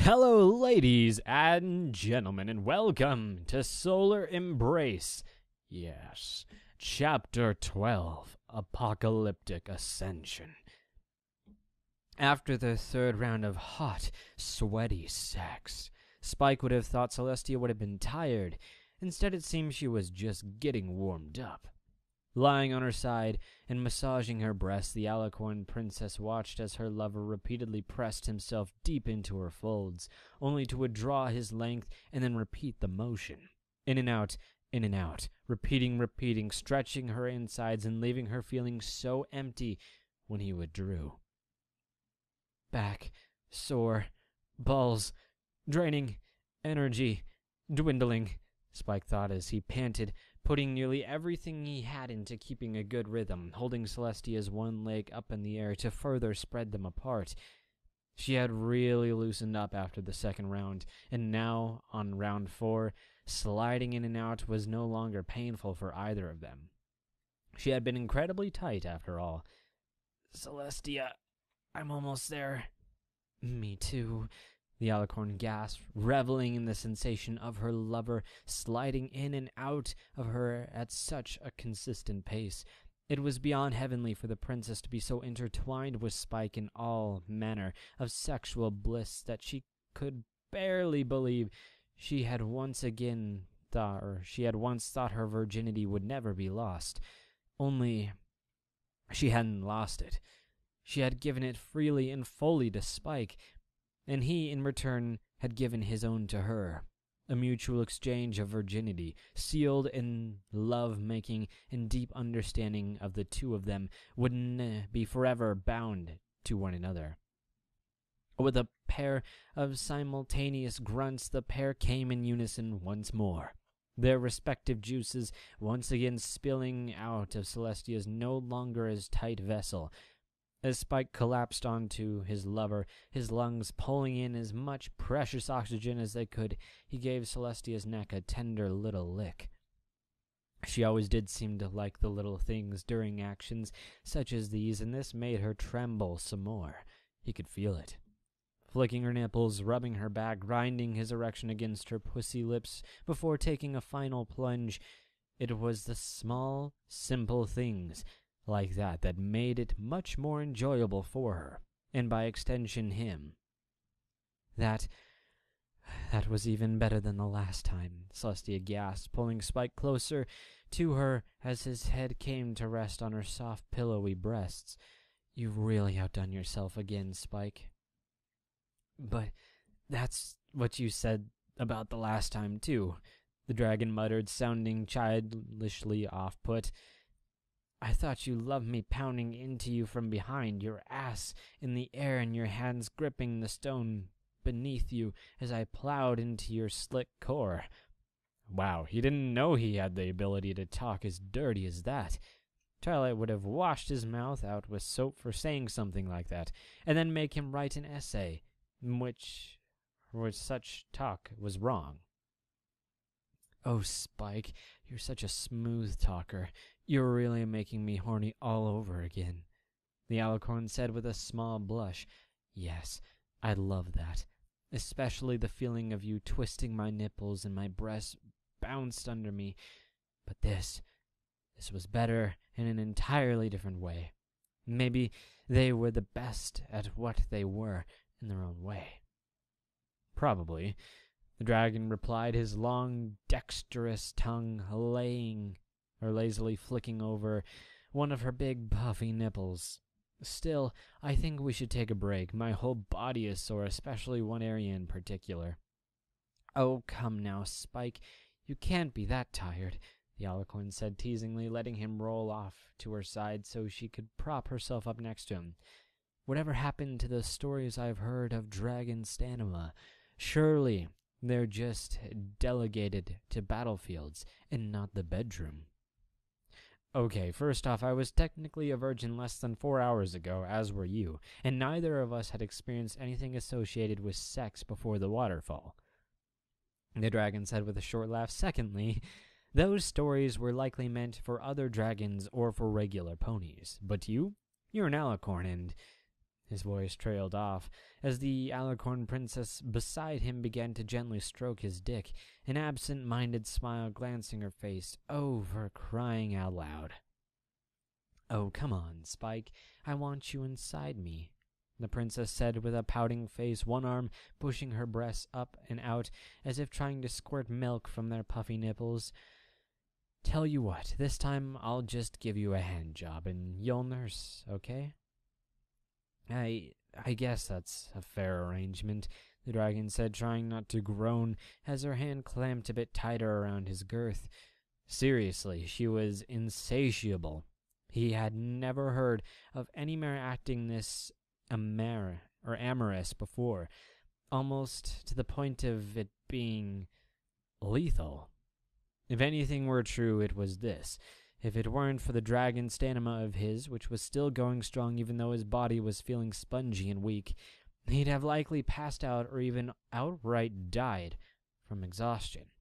Hello, ladies and gentlemen, and welcome to Solar Embrace. Yes, Chapter 12, Apocalyptic Ascension. After the third round of hot, sweaty sex, Spike would have thought Celestia would have been tired. Instead, it seemed she was just getting warmed up. Lying on her side and massaging her breasts, the Alicorn princess watched as her lover repeatedly pressed himself deep into her folds, only to withdraw his length and then repeat the motion. In and out, repeating, stretching her insides and leaving her feeling so empty when he withdrew. Back, sore, balls, draining, energy, dwindling, Spike thought as he panted, putting nearly everything he had into keeping a good rhythm, holding Celestia's one leg up in the air to further spread them apart. She had really loosened up after the second round, and now, on round 4, sliding in and out was no longer painful for either of them. She had been incredibly tight after all. "Celestia, I'm almost there." "Me too," the Alicorn gasped, reveling in the sensation of her lover sliding in and out of her at such a consistent pace. It was beyond heavenly for the princess to be so intertwined with Spike in all manner of sexual bliss that she could barely believe she had once thought her virginity would never be lost. Only she hadn't lost it. She had given it freely and fully to Spike, and he, in return, had given his own to her. A mutual exchange of virginity, sealed in love-making and deep understanding of the two of them, would be forever bound to one another. With a pair of simultaneous grunts, the pair came in unison once more, their respective juices once again spilling out of Celestia's no longer as tight vessel. As Spike collapsed onto his lover, his lungs pulling in as much precious oxygen as they could, he gave Celestia's neck a tender little lick. She always did seem to like the little things during actions such as these, and this made her tremble some more. He could feel it. Flicking her nipples, rubbing her back, grinding his erection against her pussy lips before taking a final plunge. It was the small, simple things like that made it much more enjoyable for her, and by extension him. That was even better than the last time, Celestia gasped, pulling Spike closer to her as his head came to rest on her soft, pillowy breasts. "You've really outdone yourself again, Spike." "But that's what you said about the last time, too," the dragon muttered, sounding childishly off-put. "I thought you loved me pounding into you from behind, your ass in the air and your hands gripping the stone beneath you as I plowed into your slick core." Wow, he didn't know he had the ability to talk as dirty as that. Twilight would have washed his mouth out with soap for saying something like that, and then make him write an essay in which such talk was wrong. "Oh, Spike, you're such a smooth talker. You're really making me horny all over again," the Alicorn said with a small blush. "Yes, I love that. Especially the feeling of you twisting my nipples and my breasts bounced under me. But this was better in an entirely different way. Maybe they were the best at what they were in their own way." "Probably," the dragon replied, his long, dexterous tongue lazily flicking over one of her big, puffy nipples. "Still, I think we should take a break. My whole body is sore, especially one area in particular." "Oh, come now, Spike. You can't be that tired," the Alicorn said teasingly, letting him roll off to her side so she could prop herself up next to him. "Whatever happened to the stories I've heard of dragon stamina? Surely they're just delegated to battlefields and not the bedroom." "Okay, first off, I was technically a virgin less than 4 hours ago, as were you, and neither of us had experienced anything associated with sex before the waterfall," the dragon said with a short laugh. "Secondly, those stories were likely meant for other dragons or for regular ponies. But you're an Alicorn, and His voice trailed off as the Alicorn princess beside him began to gently stroke his dick, an absent-minded smile glancing her face. Oh, for crying out loud. "Oh, come on, Spike. I want you inside me," the princess said with a pouting face, one arm pushing her breasts up and out as if trying to squirt milk from their puffy nipples. "Tell you what, this time I'll just give you a hand job and you'll nurse, okay?" I guess that's a fair arrangement," the dragon said, trying not to groan as her hand clamped a bit tighter around his girth. Seriously, she was insatiable. He had never heard of any mare acting this amorous before, almost to the point of it being lethal. If anything were true, it was this. If it weren't for the dragon stamina of his, which was still going strong even though his body was feeling spongy and weak, he'd have likely passed out or even outright died from exhaustion.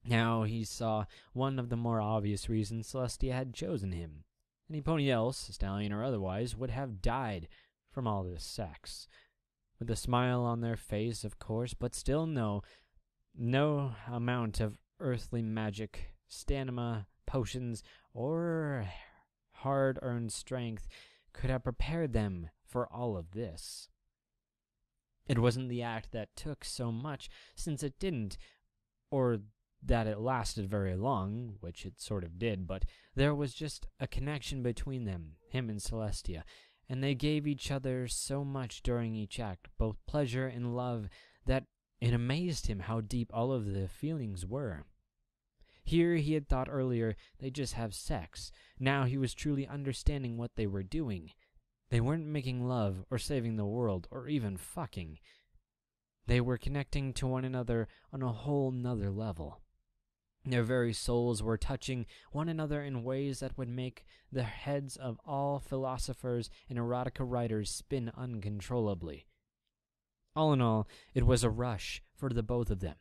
Now he saw one of the more obvious reasons Celestia had chosen him. Any pony else, stallion or otherwise, would have died from all this sex. With a smile on their face, of course, but still no amount of earthly magic, stamina, potions, or hard-earned strength could have prepared them for all of this. It wasn't the act that took so much, since it didn't, or that it lasted very long, which it sort of did, but there was just a connection between them, him and Celestia, and they gave each other so much during each act, both pleasure and love, that it amazed him how deep all of the feelings were. Here he had thought earlier they'd just have sex. Now he was truly understanding what they were doing. They weren't making love or saving the world or even fucking. They were connecting to one another on a whole nother level. Their very souls were touching one another in ways that would make the heads of all philosophers and erotica writers spin uncontrollably. All in all, it was a rush for the both of them,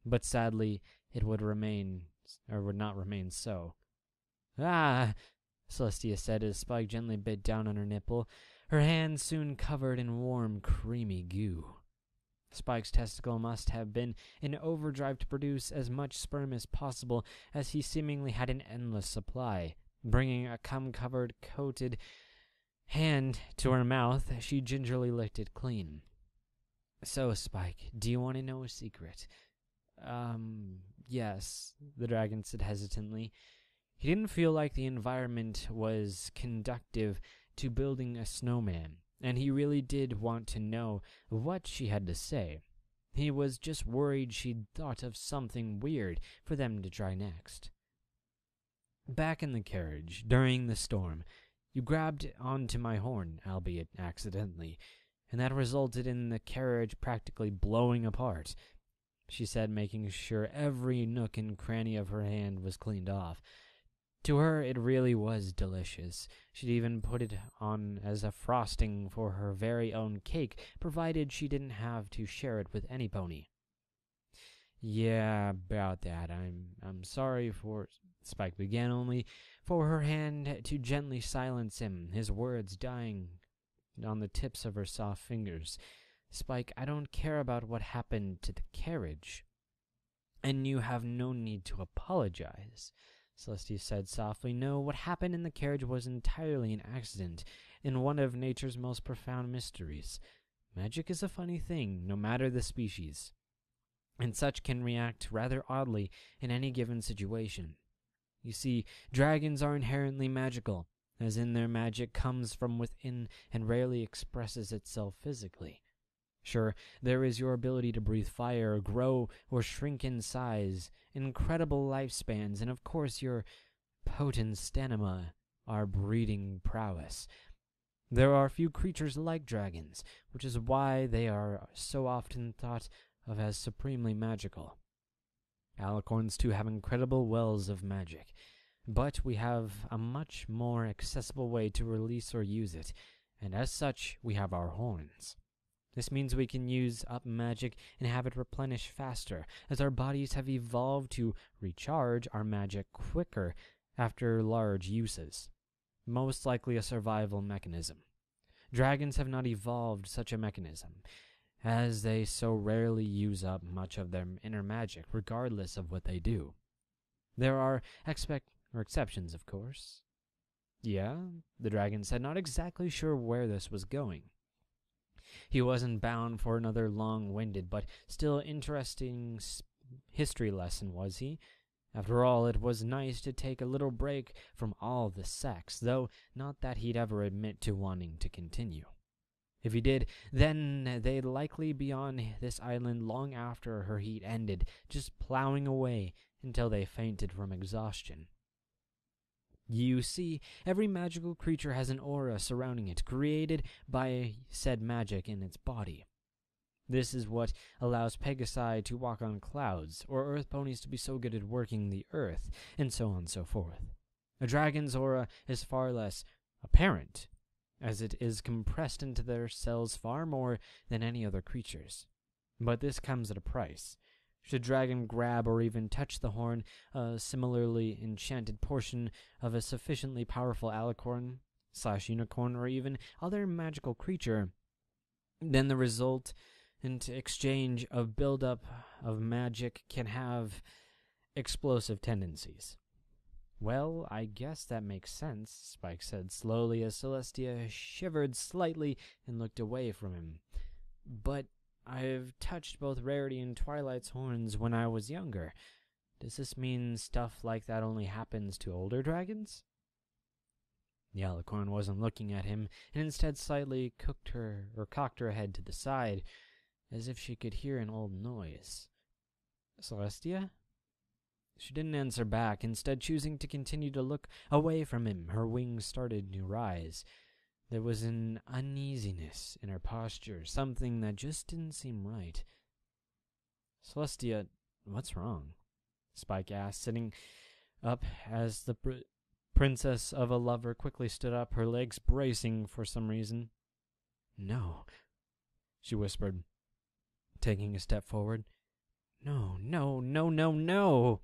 but sadly it would not remain so. "Ah," Celestia said as Spike gently bit down on her nipple, her hand soon covered in warm, creamy goo. Spike's testicle must have been in overdrive to produce as much sperm as possible, as he seemingly had an endless supply. Bringing a cum-covered, coated hand to her mouth, she gingerly licked it clean. "So, Spike, do you want to know a secret?" Yes, the dragon said hesitantly. He didn't feel like the environment was conducive to building a snowman, and he really did want to know what she had to say. He was just worried she'd thought of something weird for them to try next. "Back in the carriage, during the storm, you grabbed onto my horn, albeit accidentally, and that resulted in the carriage practically blowing apart," she said, making sure every nook and cranny of her hand was cleaned off. To her, it really was delicious. She'd even put it on as a frosting for her very own cake, provided she didn't have to share it with any pony. "Yeah, about that. I'm sorry for—" Spike began, only for her hand to gently silence him, his words dying on the tips of her soft fingers. "Spike, I don't care about what happened to the carriage. And you have no need to apologize," Celestia said softly. "No, what happened in the carriage was entirely an accident, in one of nature's most profound mysteries. Magic is a funny thing, no matter the species, and such can react rather oddly in any given situation. You see, dragons are inherently magical, as in their magic comes from within and rarely expresses itself physically. Sure, there is your ability to breathe fire, grow, or shrink in size, incredible lifespans, and of course your potent stamina, our breeding prowess. There are few creatures like dragons, which is why they are so often thought of as supremely magical. Alicorns too have incredible wells of magic, but we have a much more accessible way to release or use it, and as such we have our horns. This means we can use up magic and have it replenish faster, as our bodies have evolved to recharge our magic quicker after large uses. Most likely a survival mechanism. dragons have not evolved such a mechanism, as they so rarely use up much of their inner magic, regardless of what they do. There are exceptions, of course. Yeah, the dragon said, not exactly sure where this was going. He wasn't bound for another long-winded but still interesting history lesson, was he? After all, it was nice to take a little break from all the sex, though not that he'd ever admit to wanting to continue. If he did, then they'd likely be on this island long after her heat ended, just plowing away until they fainted from exhaustion. You see, every magical creature has an aura surrounding it, created by said magic in its body. This is what allows Pegasi to walk on clouds, or earth ponies to be so good at working the earth, and so on and so forth. A dragon's aura is far less apparent, as it is compressed into their cells far more than any other creature's. But this comes at a price. Should a dragon grab or even touch the horn, a similarly enchanted portion of a sufficiently powerful alicorn/unicorn, or even other magical creature, then the result and exchange of buildup of magic can have explosive tendencies. Well, I guess that makes sense, Spike said slowly as Celestia shivered slightly and looked away from him. But I've touched both Rarity and Twilight's horns when I was younger. Does this mean stuff like that only happens to older dragons? The alicorn wasn't looking at him, and instead slightly cocked her head to the side, as if she could hear an old noise. Celestia? She didn't answer back, instead choosing to continue to look away from him. Her wings started to rise. There was an uneasiness in her posture, something that just didn't seem right. Celestia, what's wrong? Spike asked, sitting up as the princess of a lover quickly stood up, her legs bracing for some reason. No, she whispered, taking a step forward. No, no, no, no, no!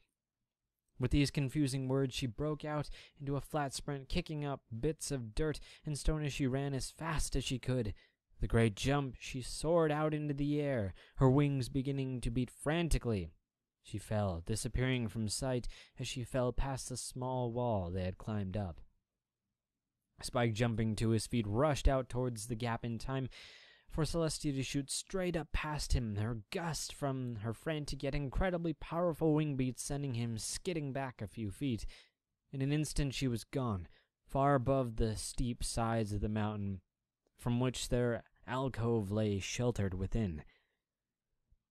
With these confusing words, she broke out into a flat sprint, kicking up bits of dirt and stone as she ran as fast as she could. With a great jump, she soared out into the air, her wings beginning to beat frantically. She fell, disappearing from sight as she fell past the small wall they had climbed up. Spike, jumping to his feet, rushed out towards the gap in time for Celestia to shoot straight up past him, her gust from her frantic yet incredibly powerful wing beats sending him skidding back a few feet. In an instant she was gone, far above the steep sides of the mountain, from which their alcove lay sheltered within.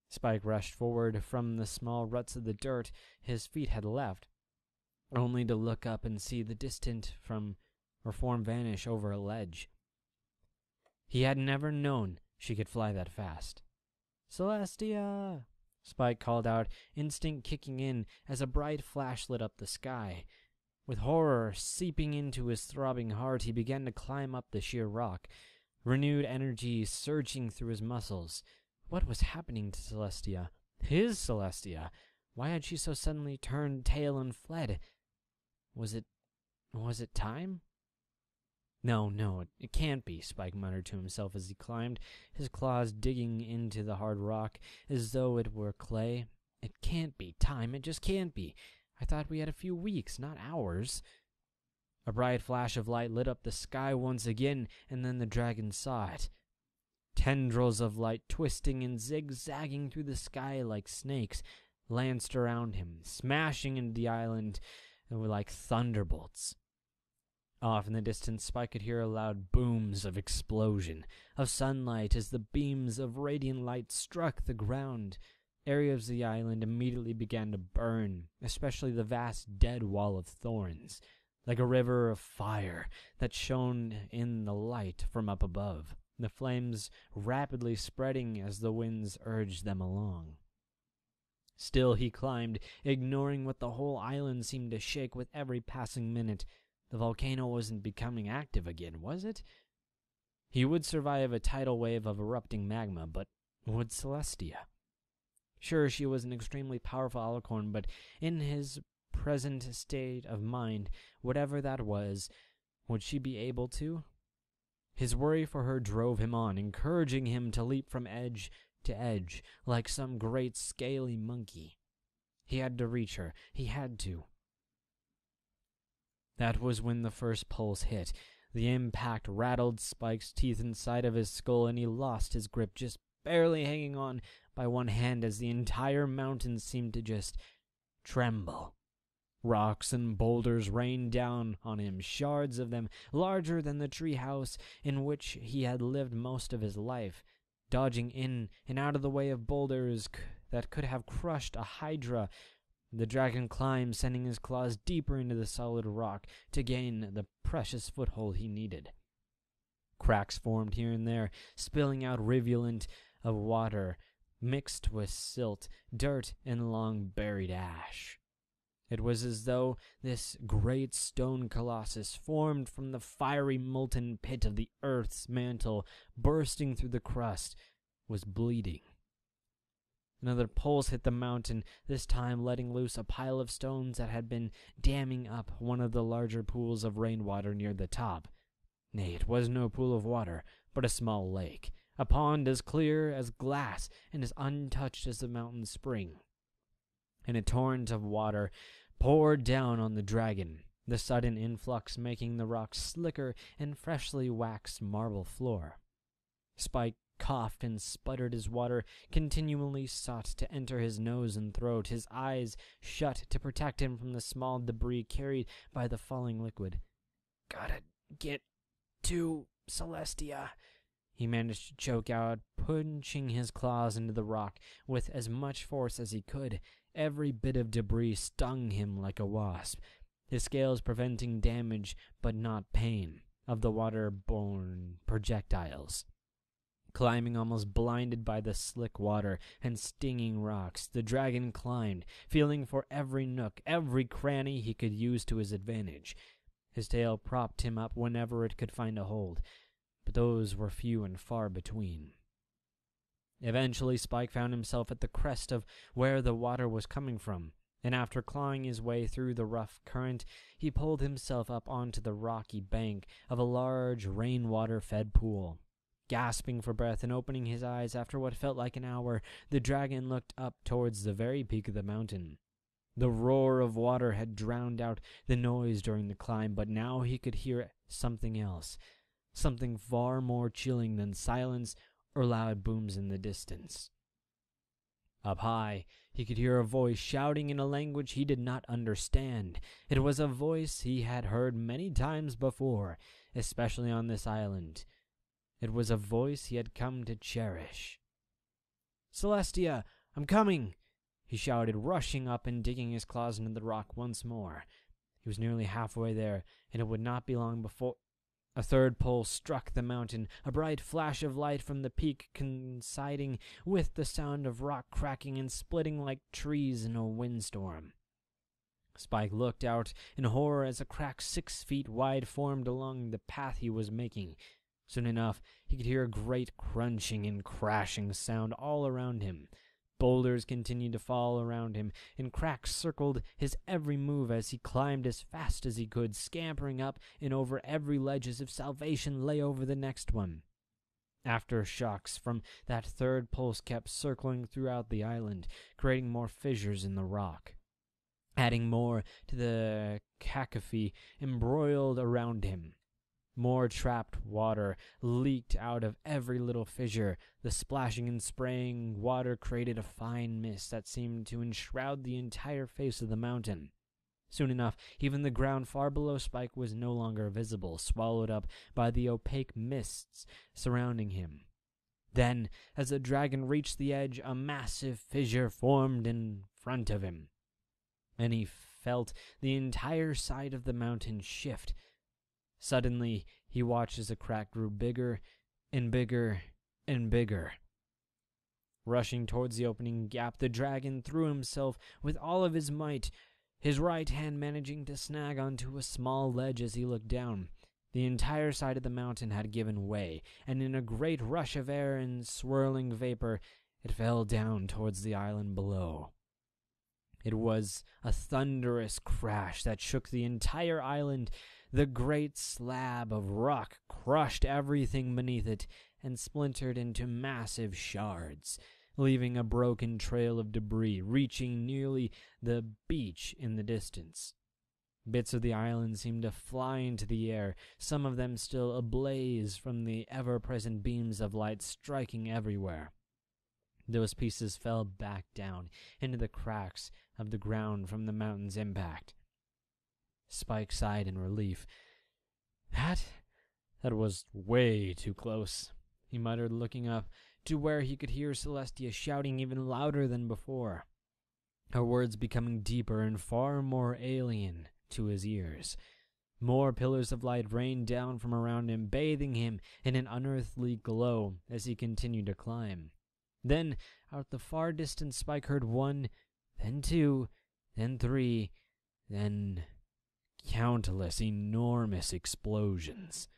Spike rushed forward from the small ruts of the dirt his feet had left, only to look up and see the distant form vanish over a ledge. He had never known she could fly that fast. Celestia! Spike called out, instinct kicking in as a bright flash lit up the sky. With horror seeping into his throbbing heart, he began to climb up the sheer rock, renewed energy surging through his muscles. What was happening to Celestia? His Celestia? Why had she so suddenly turned tail and fled? Was it time? No, it can't be, Spike muttered to himself as he climbed, his claws digging into the hard rock as though it were clay. It can't be time, it just can't be. I thought we had a few weeks, not hours. A bright flash of light lit up the sky once again, and then the dragon saw it. Tendrils of light twisting and zigzagging through the sky like snakes lanced around him, smashing into the island like thunderbolts. Off in the distance, Spike could hear loud booms of explosion, of sunlight as the beams of radiant light struck the ground. Areas of the island immediately began to burn, especially the vast dead wall of thorns, like a river of fire that shone in the light from up above, the flames rapidly spreading as the winds urged them along. Still he climbed, ignoring what the whole island seemed to shake with every passing minute. The volcano wasn't becoming active again, was it? He would survive a tidal wave of erupting magma, but would Celestia? Sure, she was an extremely powerful alicorn, but in his present state of mind, whatever that was, would she be able to? His worry for her drove him on, encouraging him to leap from edge to edge like some great scaly monkey. He had to reach her. He had to. That was when the first pulse hit. The impact rattled Spike's teeth inside of his skull, and he lost his grip, just barely hanging on by one hand as the entire mountain seemed to just tremble. Rocks and boulders rained down on him, shards of them larger than the tree house in which he had lived most of his life, dodging in and out of the way of boulders that could have crushed a hydra. The dragon climbed, sending his claws deeper into the solid rock to gain the precious foothold he needed. Cracks formed here and there, spilling out rivulet of water mixed with silt, dirt, and long buried ash. It was as though this great stone colossus, formed from the fiery molten pit of the earth's mantle, bursting through the crust, was bleeding. Another pulse hit the mountain, this time letting loose a pile of stones that had been damming up one of the larger pools of rainwater near the top. Nay, it was no pool of water, but a small lake, a pond as clear as glass and as untouched as the mountain spring. And a torrent of water poured down on the dragon, the sudden influx making the rocks slicker and freshly waxed marble floor. Spike coughed and sputtered as water continually sought to enter his nose and throat, his eyes shut to protect him from the small debris carried by the falling liquid. "Gotta get to Celestia," he managed to choke out, punching his claws into the rock with as much force as he could. Every bit of debris stung him like a wasp, his scales preventing damage but not pain of the water-borne projectiles. Climbing almost blinded by the slick water and stinging rocks, the dragon climbed, feeling for every nook, every cranny he could use to his advantage. His tail propped him up whenever it could find a hold, but those were few and far between. Eventually, Spike found himself at the crest of where the water was coming from, and after clawing his way through the rough current, he pulled himself up onto the rocky bank of a large rainwater-fed pool. Gasping for breath and opening his eyes after what felt like an hour, the dragon looked up towards the very peak of the mountain. The roar of water had drowned out the noise during the climb, but now he could hear something else, something far more chilling than silence or loud booms in the distance. Up high, he could hear a voice shouting in a language he did not understand. It was a voice he had heard many times before, especially on this island. It was a voice he had come to cherish. "Celestia, I'm coming!" he shouted, rushing up and digging his claws into the rock once more. He was nearly halfway there, and it would not be long before a third pulse struck the mountain, a bright flash of light from the peak coinciding with the sound of rock cracking and splitting like trees in a windstorm. Spike looked out in horror as a crack 6 feet wide formed along the path he was making. Soon enough, he could hear a great crunching and crashing sound all around him. Boulders continued to fall around him, and cracks circled his every move as he climbed as fast as he could, scampering up and over every ledge as if salvation lay over the next one. Aftershocks from that third pulse kept circling throughout the island, creating more fissures in the rock, adding more to the cacophony embroiled around him. More trapped water leaked out of every little fissure. The splashing and spraying water created a fine mist that seemed to enshroud the entire face of the mountain. Soon enough, even the ground far below Spike was no longer visible, swallowed up by the opaque mists surrounding him. Then, as the dragon reached the edge, a massive fissure formed in front of him, and he felt the entire side of the mountain shift. Suddenly, he watched as the crack grew bigger and bigger and bigger. Rushing towards the opening gap, the dragon threw himself with all of his might, his right hand managing to snag onto a small ledge as he looked down. The entire side of the mountain had given way, and in a great rush of air and swirling vapor, it fell down towards the island below. It was a thunderous crash that shook the entire island. The great slab of rock crushed everything beneath it and splintered into massive shards, leaving a broken trail of debris reaching nearly the beach in the distance. Bits of the island seemed to fly into the air, some of them still ablaze from the ever-present beams of light striking everywhere. Those pieces fell back down into the cracks of the ground from the mountain's impact. Spike sighed in relief. That was way too close, he muttered, looking up to where he could hear Celestia shouting even louder than before, her words becoming deeper and far more alien to his ears. More pillars of light rained down from around him, bathing him in an unearthly glow as he continued to climb. Then, out the far distance, Spike heard one, then two, then three, then countless enormous explosions.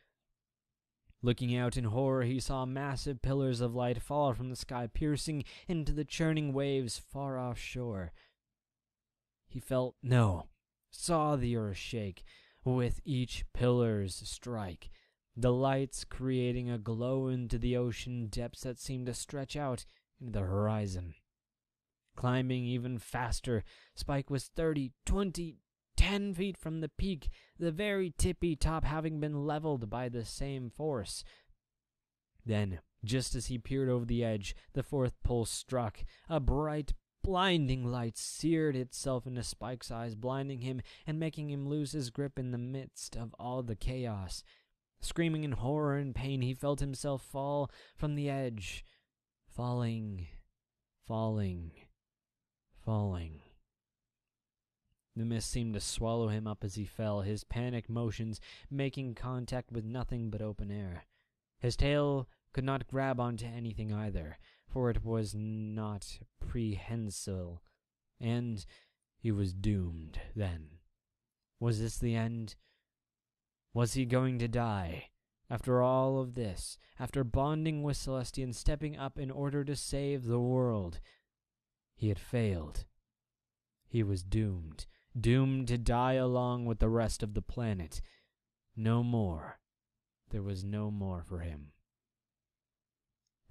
Looking out in horror, he saw massive pillars of light fall from the sky, piercing into the churning waves far offshore. He saw the earth shake with each pillar's strike, the lights creating a glow into the ocean depths that seemed to stretch out into the horizon. Climbing even faster, Spike was 30, 20, 10 feet from the peak, the very tippy top having been leveled by the same force. Then, just as he peered over the edge, the fourth pulse struck. A bright, blinding light seared itself into Spike's eyes, blinding him and making him lose his grip in the midst of all the chaos. Screaming in horror and pain, he felt himself fall from the edge, falling. The mist seemed to swallow him up as he fell, his panicked motions making contact with nothing but open air. His tail could not grab onto anything either, for it was not prehensile, and he was doomed then. Was this the end? Was he going to die? After all of this, after bonding with Celestia and stepping up in order to save the world, he had failed. He was doomed to die along with the rest of the planet. No more. There was no more for him.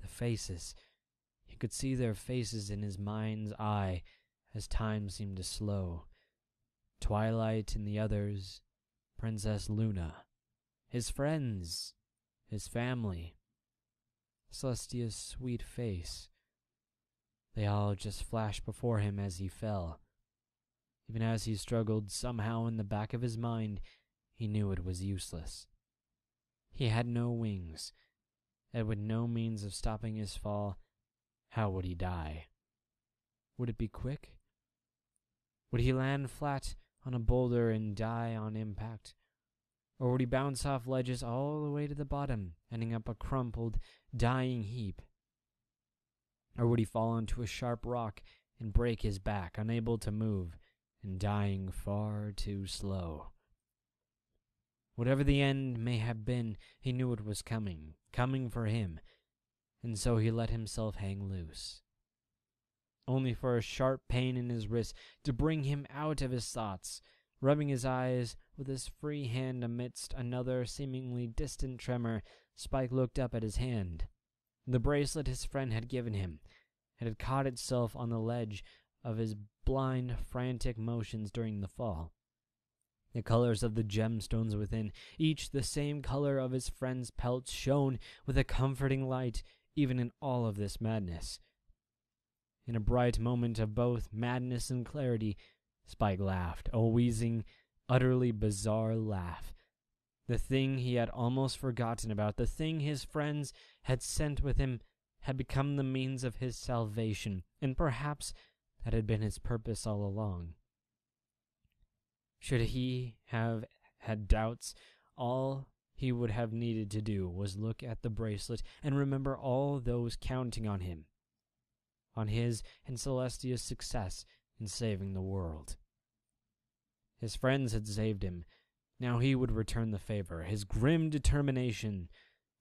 The faces. He could see their faces in his mind's eye as time seemed to slow. Twilight and the others, Princess Luna, his friends, his family, Celestia's sweet face. They all just flashed before him as he fell. Even as he struggled, somehow in the back of his mind, he knew it was useless. He had no wings, and with no means of stopping his fall, how would he die? Would it be quick? Would he land flat on a boulder and die on impact? Or would he bounce off ledges all the way to the bottom, ending up a crumpled, dying heap? Or would he fall onto a sharp rock and break his back, unable to move, and dying far too slow? Whatever the end may have been, he knew it was coming for him, and so he let himself hang loose. Only for a sharp pain in his wrist to bring him out of his thoughts. Rubbing his eyes with his free hand amidst another seemingly distant tremor, Spike looked up at his hand. The bracelet his friend had given him. It had caught itself on the ledge of his blind, frantic motions during the fall. The colors of the gemstones within, each the same color of his friend's pelts, shone with a comforting light even in all of this madness. In a bright moment of both madness and clarity, Spike laughed, a wheezing, utterly bizarre laugh. The thing he had almost forgotten about, the thing his friends had sent with him, had become the means of his salvation, and perhaps that had been his purpose all along. Should he have had doubts, all he would have needed to do was look at the bracelet and remember all those counting on him, on his and Celestia's success in saving the world. His friends had saved him. Now he would return the favor. His grim determination.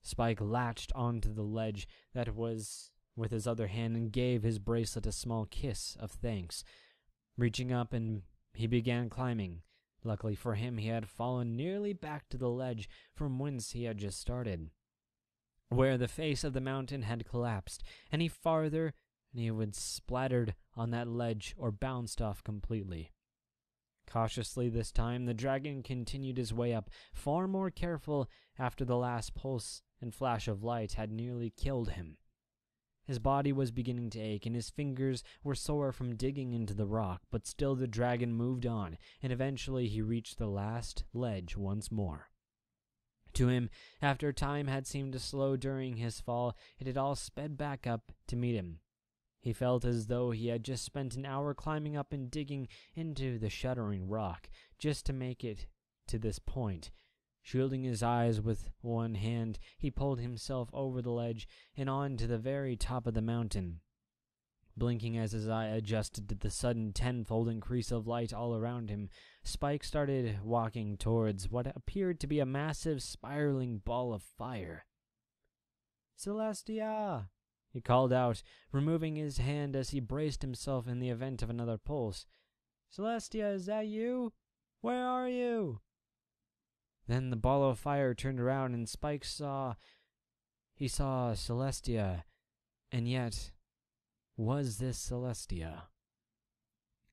Spike latched onto the ledge that was with his other hand and gave his bracelet a small kiss of thanks. Reaching up, and he began climbing. Luckily for him, he had fallen nearly back to the ledge from whence he had just started, where the face of the mountain had collapsed. Any farther, and he would splattered on that ledge or bounced off completely. Cautiously this time, the dragon continued his way up, far more careful after the last pulse and flash of light had nearly killed him. His body was beginning to ache, and his fingers were sore from digging into the rock, but still the dragon moved on, and eventually he reached the last ledge once more. To him, after time had seemed to slow during his fall, it had all sped back up to meet him. He felt as though he had just spent an hour climbing up and digging into the shuddering rock, just to make it to this point. Shielding his eyes with one hand, he pulled himself over the ledge and on to the very top of the mountain. Blinking as his eye adjusted to the sudden tenfold increase of light all around him, Spike started walking towards what appeared to be a massive spiraling ball of fire. "Celestia!" he called out, removing his hand as he braced himself in the event of another pulse. "Celestia, is that you? Where are you?" Then the ball of fire turned around, and Spike saw Celestia, and yet, was this Celestia?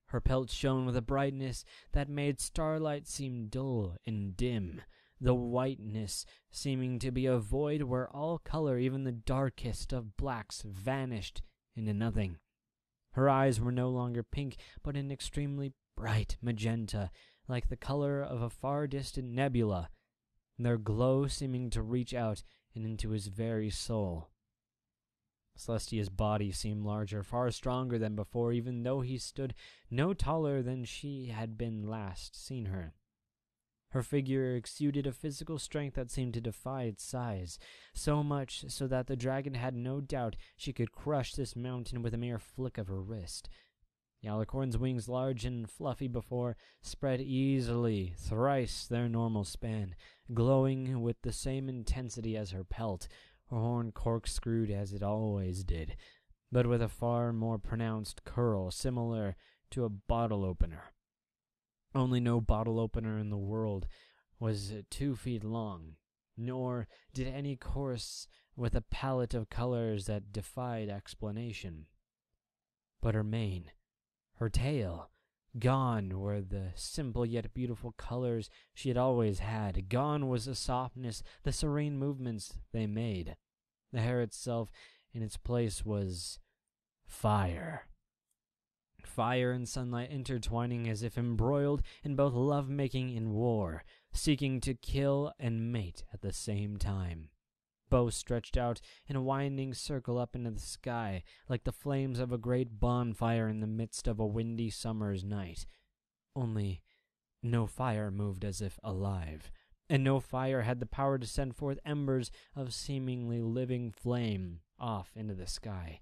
Her pelt shone with a brightness that made starlight seem dull and dim, the whiteness seeming to be a void where all color, even the darkest of blacks, vanished into nothing. Her eyes were no longer pink, but an extremely bright magenta, like the color of a far-distant nebula, their glow seeming to reach out and into his very soul. Celestia's body seemed larger, far stronger than before, even though he stood no taller than she had been last seen her. Her figure exuded a physical strength that seemed to defy its size, so much so that the dragon had no doubt she could crush this mountain with a mere flick of her wrist. The alicorn's wings, large and fluffy before, spread easily thrice their normal span, glowing with the same intensity as her pelt, her horn corkscrewed as it always did, but with a far more pronounced curl similar to a bottle opener. Only no bottle opener in the world was 2 feet long, nor did any course with a palette of colors that defied explanation. But her mane, her tail, gone were the simple yet beautiful colors she had always had. Gone was the softness, the serene movements they made. The hair itself in its place was fire. Fire and sunlight intertwining as if embroiled in both love-making and war, seeking to kill and mate at the same time. Both stretched out in a winding circle up into the sky, like the flames of a great bonfire in the midst of a windy summer's night. Only no fire moved as if alive, and no fire had the power to send forth embers of seemingly living flame off into the sky,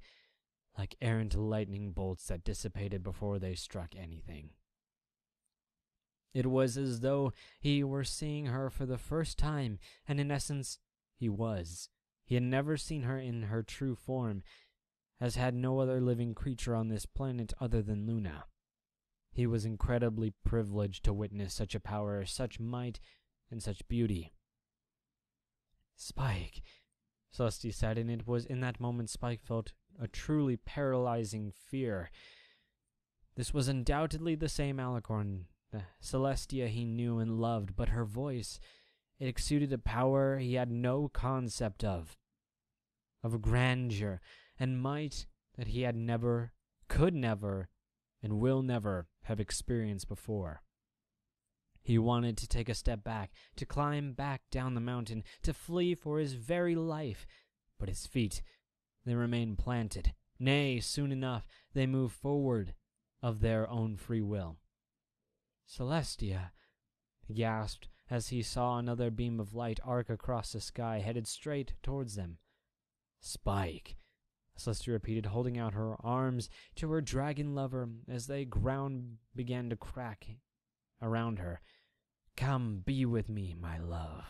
like errant lightning bolts that dissipated before they struck anything. It was as though he were seeing her for the first time, and in essence, he was. He had never seen her in her true form, as had no other living creature on this planet other than Luna. He was incredibly privileged to witness such a power, such might, and such beauty. "Spike," Celestia said, and it was in that moment Spike felt a truly paralyzing fear. This was undoubtedly the same alicorn, the Celestia he knew and loved, but her voice, it exuded a power he had no concept of grandeur and might that he had never, could never, and will never have experienced before. He wanted to take a step back, to climb back down the mountain, to flee for his very life, but his feet, they remained planted. Nay, soon enough, they moved forward of their own free will. "Celestia," he gasped as he saw another beam of light arc across the sky, headed straight towards them. "Spike," Celestia repeated, holding out her arms to her dragon lover as the ground began to crack around her. "Come, be with me, my love."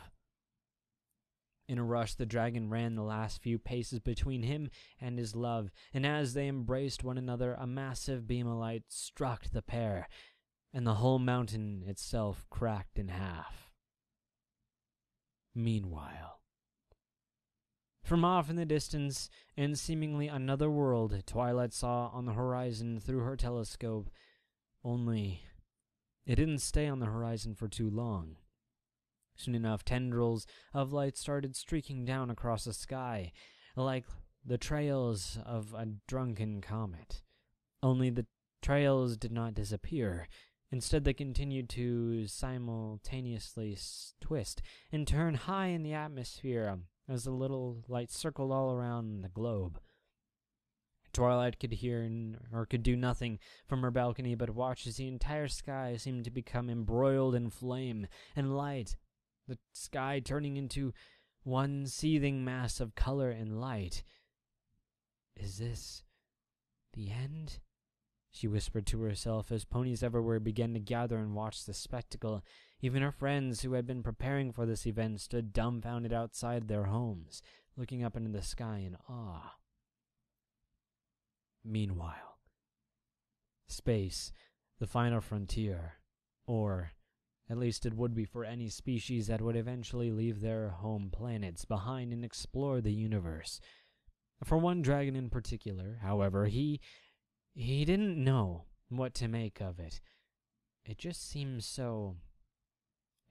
In a rush, the dragon ran the last few paces between him and his love, and as they embraced one another, a massive beam of light struck the pair, and the whole mountain itself cracked in half. Meanwhile, from off in the distance, in seemingly another world, Twilight saw on the horizon through her telescope. Only, it didn't stay on the horizon for too long. Soon enough, tendrils of light started streaking down across the sky, like the trails of a drunken comet. Only the trails did not disappear. Instead, they continued to simultaneously twist and turn high in the atmosphere as the little light circled all around the globe. Twilight could hear or could do nothing from her balcony but watch as the entire sky seemed to become embroiled in flame and light, the sky turning into one seething mass of color and light. "Is this the end?" she whispered to herself as ponies everywhere began to gather and watch the spectacle. Even her friends who had been preparing for this event stood dumbfounded outside their homes, looking up into the sky in awe. Meanwhile, space, the final frontier, or at least it would be for any species that would eventually leave their home planets behind and explore the universe. For one dragon in particular, however, he didn't know what to make of it. It just seemed so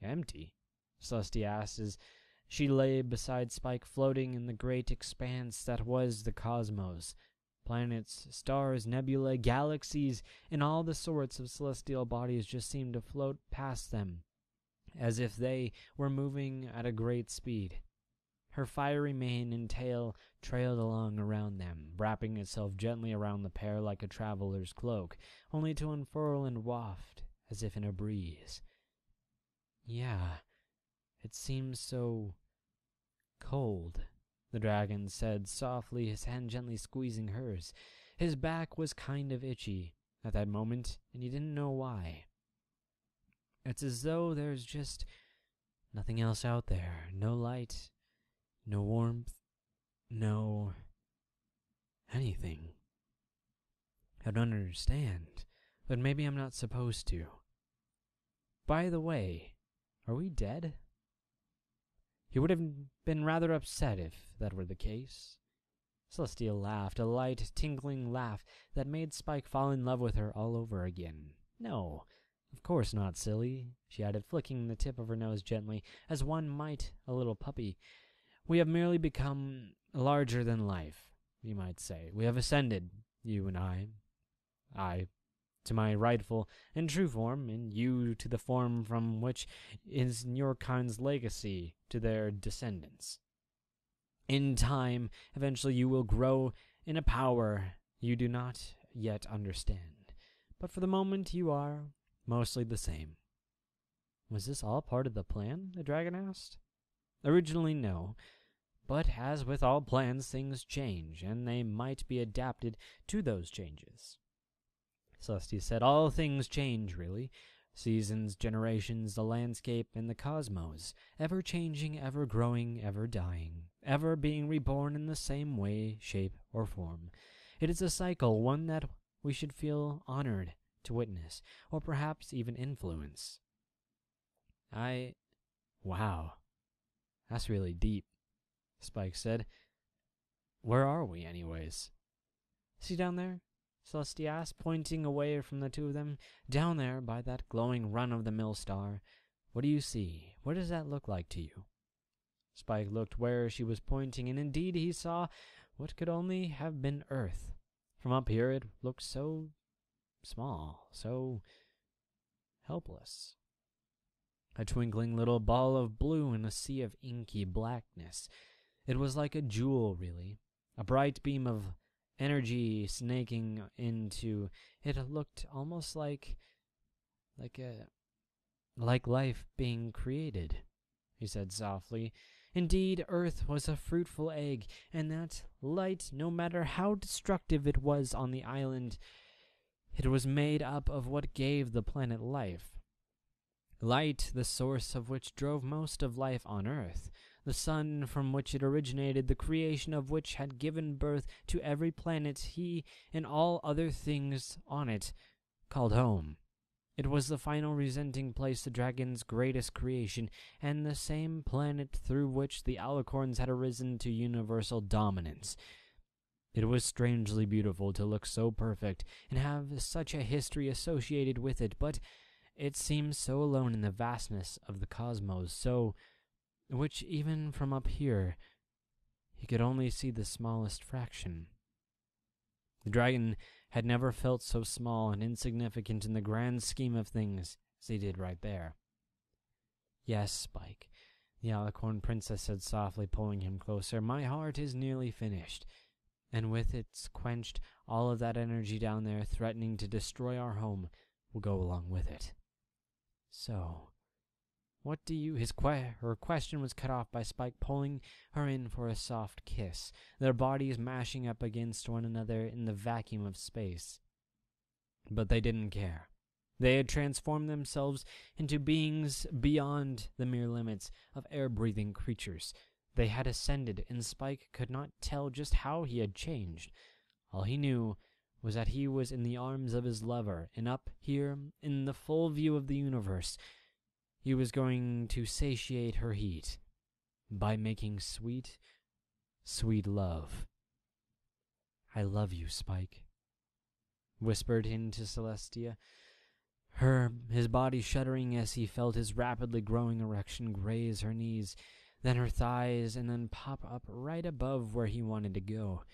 empty, Celestia asked as she lay beside Spike, floating in the great expanse that was the cosmos. Planets, stars, nebulae, galaxies, and all the sorts of celestial bodies just seemed to float past them, as if they were moving at a great speed. Her fiery mane and tail trailed along around them, wrapping itself gently around the pair like a traveler's cloak, only to unfurl and waft as if in a breeze. "Yeah, it seems so cold," the dragon said softly, his hand gently squeezing hers. His back was kind of itchy at that moment, and he didn't know why. "It's as though there's just nothing else out there. No light, no warmth, no anything. I don't understand, but maybe I'm not supposed to. By the way, are we dead?" He would have been rather upset if that were the case. Celestia laughed, a light, tinkling laugh that made Spike fall in love with her all over again. "No, of course not, silly," she added, flicking the tip of her nose gently, as one might a little puppy. "We have merely become larger than life, you might say. We have ascended, you and I to my rightful and true form, and you to the form from which is your kind's legacy to their descendants. In time, eventually you will grow in a power you do not yet understand, but for the moment you are mostly the same." "Was this all part of the plan?" the dragon asked. "Originally, no. But as with all plans, things change, and they might be adapted to those changes." Celestia said, "All things change, really. Seasons, generations, the landscape, and the cosmos. Ever changing, ever growing, ever dying. Ever being reborn in the same way, shape, or form. It is a cycle, one that we should feel honored to witness, or perhaps even influence." Wow. That's really deep," Spike said. "Where are we, anyways?" "See down there?" Celestia asked, pointing away from the two of them. "Down there, by that glowing run-of-the-mill star. What do you see? What does that look like to you?" Spike looked where she was pointing, and indeed he saw what could only have been Earth. From up here it looked so small, so helpless. A twinkling little ball of blue in a sea of inky blackness. It was like a jewel, really. A bright beam of energy snaking into it. Looked almost like life being created, he said softly. Indeed, Earth was a fruitful egg, and that light, no matter how destructive it was on the island, it was made up of what gave the planet life. Light, the source of which drove most of life on Earth. the sun from which it originated, the creation of which had given birth to every planet he and all other things on it called home. It was the final resenting place, the dragon's greatest creation, and the same planet through which the alicorns had arisen to universal dominance. It was strangely beautiful to look so perfect and have such a history associated with it, but it seemed so alone in the vastness of the cosmos, so which even from up here he could only see the smallest fraction. The dragon had never felt so small and insignificant in the grand scheme of things as he did right there. "Yes, Spike," the alicorn princess said softly, pulling him closer, "my heart is nearly finished, and with it's quenched, all of that energy down there threatening to destroy our home will go along with it. So, what do you—" Her question was cut off by Spike pulling her in for a soft kiss, their bodies mashing up against one another in the vacuum of space. But they didn't care. They had transformed themselves into beings beyond the mere limits of air-breathing creatures. They had ascended, and Spike could not tell just how he had changed. All he knew was that he was in the arms of his lover, and up here, in the full view of the universe, he was going to satiate her heat by making sweet, sweet love. "I love you, Spike," whispered into Celestia, his body shuddering as he felt his rapidly growing erection graze her knees, then her thighs, and then pop up right above where he wanted to go.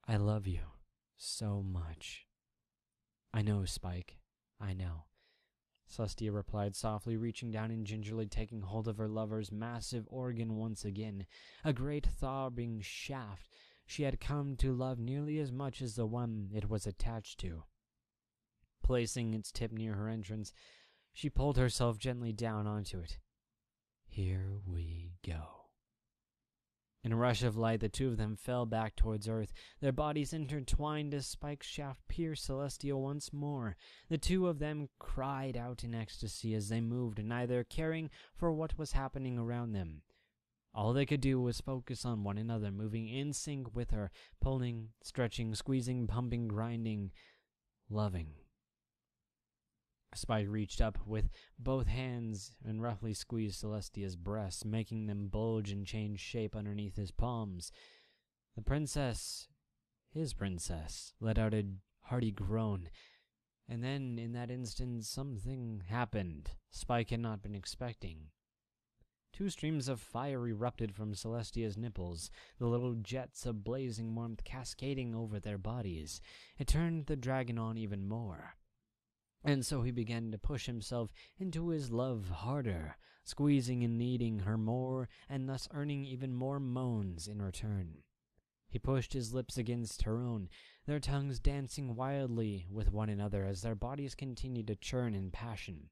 "I love you so much." "I know, Spike, I know," Celestia replied softly, reaching down and gingerly taking hold of her lover's massive organ once again, a great throbbing shaft she had come to love nearly as much as the one it was attached to. Placing its tip near her entrance, she pulled herself gently down onto it. "Here we go." In a rush of light, the two of them fell back towards Earth, their bodies intertwined as Spike's shaft pierced Celestia once more. The two of them cried out in ecstasy as they moved, neither caring for what was happening around them. All they could do was focus on one another, moving in sync with her, pulling, stretching, squeezing, pumping, grinding, loving. Spike reached up with both hands and roughly squeezed Celestia's breasts, making them bulge and change shape underneath his palms. The princess, his princess, let out a hearty groan, and then in that instant something happened Spike had not been expecting. Two streams of fire erupted from Celestia's nipples, the little jets of blazing warmth cascading over their bodies. It turned the dragon on even more. And so he began to push himself into his love harder, squeezing and kneading her more, and thus earning even more moans in return. He pushed his lips against her own, their tongues dancing wildly with one another as their bodies continued to churn in passion.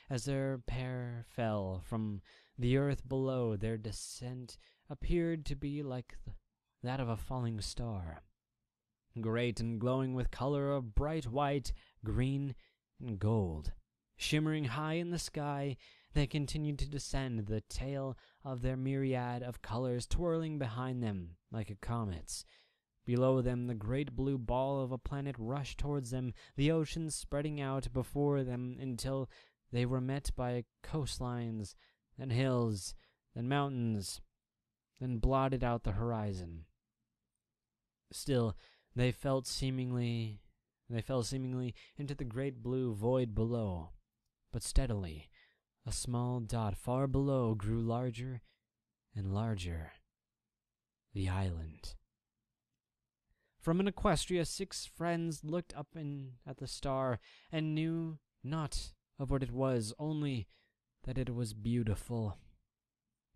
As their pair fell from the earth below, their descent appeared to be like that of a falling star, great and glowing with color of bright white, green, and gold. Shimmering high in the sky, they continued to descend, the tail of their myriad of colors twirling behind them like a comet's. Below them, the great blue ball of a planet rushed towards them, the oceans spreading out before them until they were met by coastlines, then hills, then mountains, then blotted out the horizon. Still, they fell seemingly into the great blue void below, but steadily, a small dot far below grew larger and larger. The island. From an equestria, 6 friends looked up at the star and knew not of what it was, only that it was beautiful.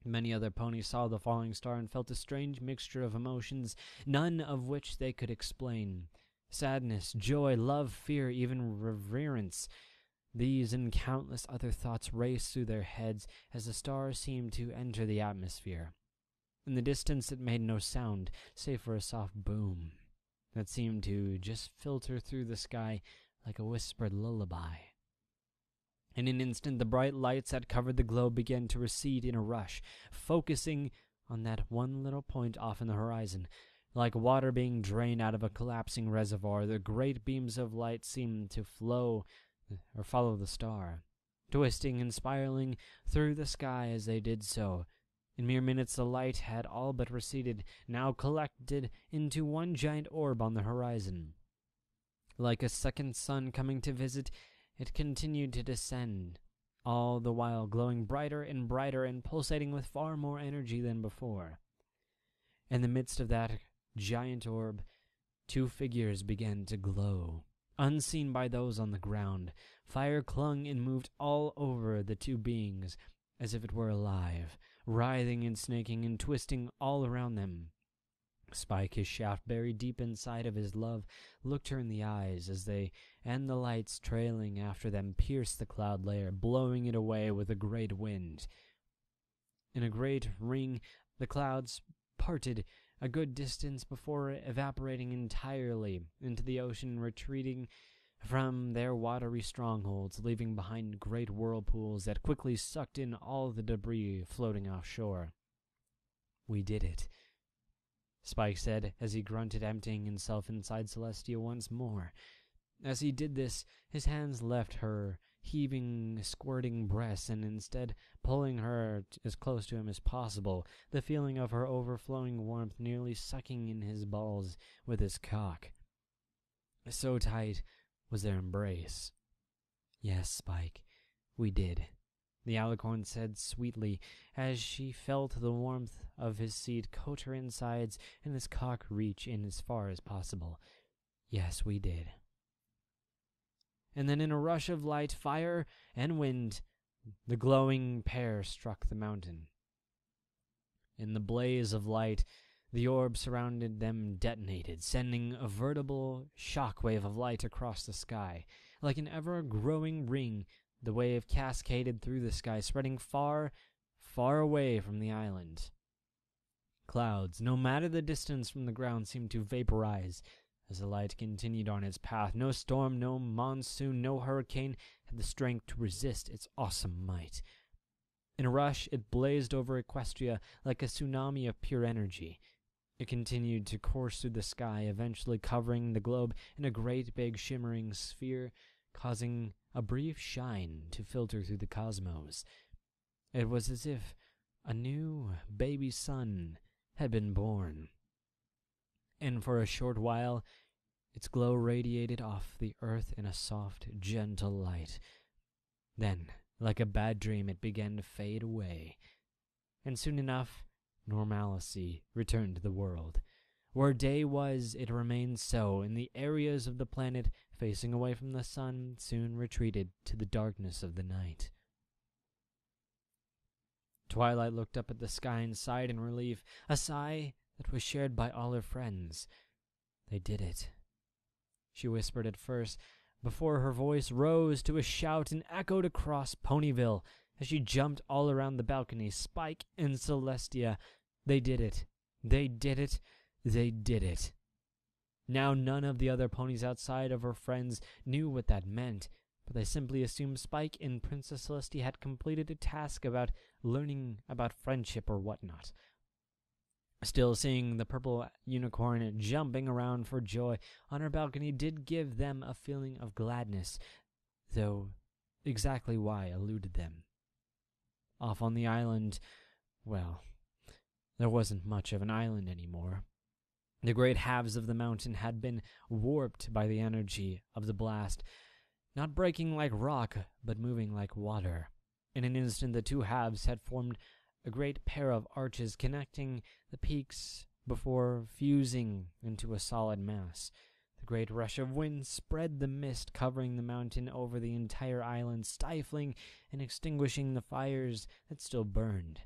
Many other ponies saw the falling star and felt a strange mixture of emotions, none of which they could explain. Sadness, joy, love, fear, even reverence. These and countless other thoughts raced through their heads as the star seemed to enter the atmosphere. In the distance it made no sound, save for a soft boom that seemed to just filter through the sky like a whispered lullaby. In an instant, the bright lights that covered the globe began to recede in a rush, focusing on that one little point off in the horizon. Like water being drained out of a collapsing reservoir, the great beams of light seemed to flow or follow the star, twisting and spiraling through the sky as they did so. In mere minutes the light had all but receded, now collected into one giant orb on the horizon. Like a second sun coming to visit, it continued to descend, all the while glowing brighter and brighter and pulsating with far more energy than before. In the midst of that giant orb, two figures began to glow, unseen by those on the ground. Fire clung and moved all over the two beings, as if it were alive, writhing and snaking and twisting all around them. Spike, his shaft buried deep inside of his love, looked her in the eyes as they, and the lights trailing after them, pierced the cloud layer, blowing it away with a great wind. In a great ring, the clouds parted a good distance before evaporating entirely into the ocean, retreating from their watery strongholds, leaving behind great whirlpools that quickly sucked in all the debris floating offshore. "We did it," Spike said as he grunted, emptying himself inside Celestia once more. As he did this, his hands left her heaving, squirting breasts, and instead pulling her as close to him as possible, the feeling of her overflowing warmth nearly sucking in his balls with his cock. So tight was their embrace. "Yes, Spike, we did," the alicorn said sweetly, as she felt the warmth of his seat coat her insides and his cock reach in as far as possible. "Yes, we did." And then in a rush of light, fire, and wind, the glowing pair struck the mountain. In the blaze of light, the orb surrounding them detonated, sending a veritable shockwave of light across the sky. Like an ever-growing ring, the wave cascaded through the sky, spreading far, far away from the island. Clouds, no matter the distance from the ground, seemed to vaporize as the light continued on its path. No storm, no monsoon, no hurricane had the strength to resist its awesome might. In a rush, it blazed over Equestria like a tsunami of pure energy. It continued to course through the sky, eventually covering the globe in a great big shimmering sphere, causing a brief shine to filter through the cosmos. It was as if a new baby sun had been born. And for a short while, its glow radiated off the earth in a soft, gentle light. Then, like a bad dream, it began to fade away. And soon enough, normalcy returned to the world. Where day was, it remained so, and the areas of the planet facing away from the sun soon retreated to the darkness of the night. Twilight looked up at the sky and sighed in relief, a sigh that was shared by all her friends. "They did it," she whispered at first, before her voice rose to a shout and echoed across Ponyville as she jumped all around the balcony. "Spike and Celestia, they did it. They did it. They did it." Now none of the other ponies outside of her friends knew what that meant, but they simply assumed Spike and Princess Celestia had completed a task about learning about friendship or whatnot. Still, seeing the purple unicorn jumping around for joy on her balcony did give them a feeling of gladness, though exactly why eluded them. Off on the island, well, there wasn't much of an island anymore. The great halves of the mountain had been warped by the energy of the blast, not breaking like rock, but moving like water. In an instant, the two halves had formed a great pair of arches connecting the peaks before fusing into a solid mass. The great rush of wind spread the mist covering the mountain over the entire island, stifling and extinguishing the fires that still burned.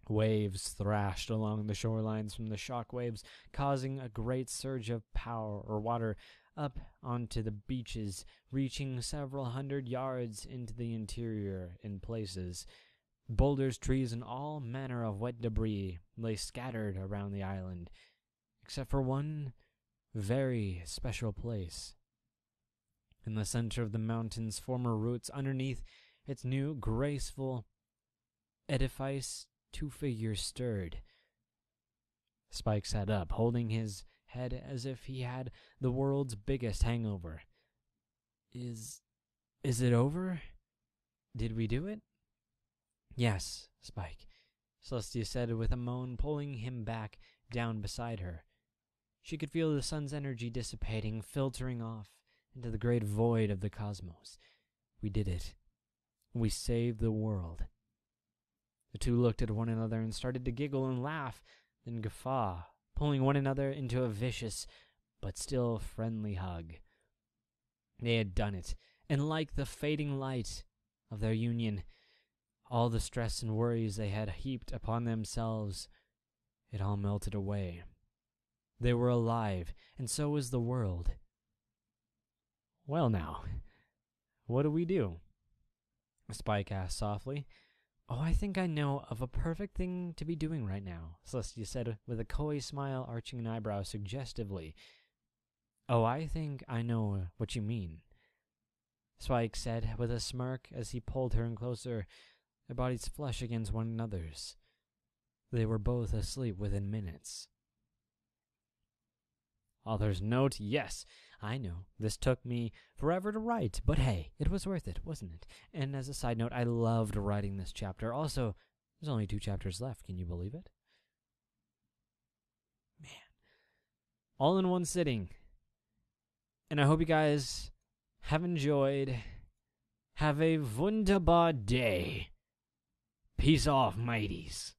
Waves thrashed along the shorelines from the shock waves, causing a great surge of power or water up onto the beaches, reaching several hundred yards into the interior in places. Boulders, trees, and all manner of wet debris lay scattered around the island, except for one very special place. In the center of the mountain's former roots, underneath its new, graceful edifice, two figures stirred. Spike sat up, holding his head as if he had the world's biggest hangover. Is it over? Did we do it? Yes, Spike, Celestia said with a moan, pulling him back down beside her. She could feel the sun's energy dissipating, filtering off into the great void of the cosmos. We did it. We saved the world. The two looked at one another and started to giggle and laugh, then guffaw, pulling one another into a vicious but still friendly hug. They had done it, and like the fading light of their union, all the stress and worries they had heaped upon themselves, it all melted away. They were alive, and so was the world. Well now, what do we do? Spike asked softly. Oh, I think I know of a perfect thing to be doing right now, Celestia said with a coy smile, arching an eyebrow suggestively. Oh, I think I know what you mean, Spike said with a smirk as he pulled her in closer, their bodies flush against one another's. They were both asleep within minutes. Author's note, yes, I know. This took me forever to write, but hey, it was worth it, wasn't it? And as a side note, I loved writing this chapter. Also, there's only 2 chapters left. Can you believe it? Man. All in one sitting. And I hope you guys have enjoyed. Have a wunderbar day. Peace off, mateys.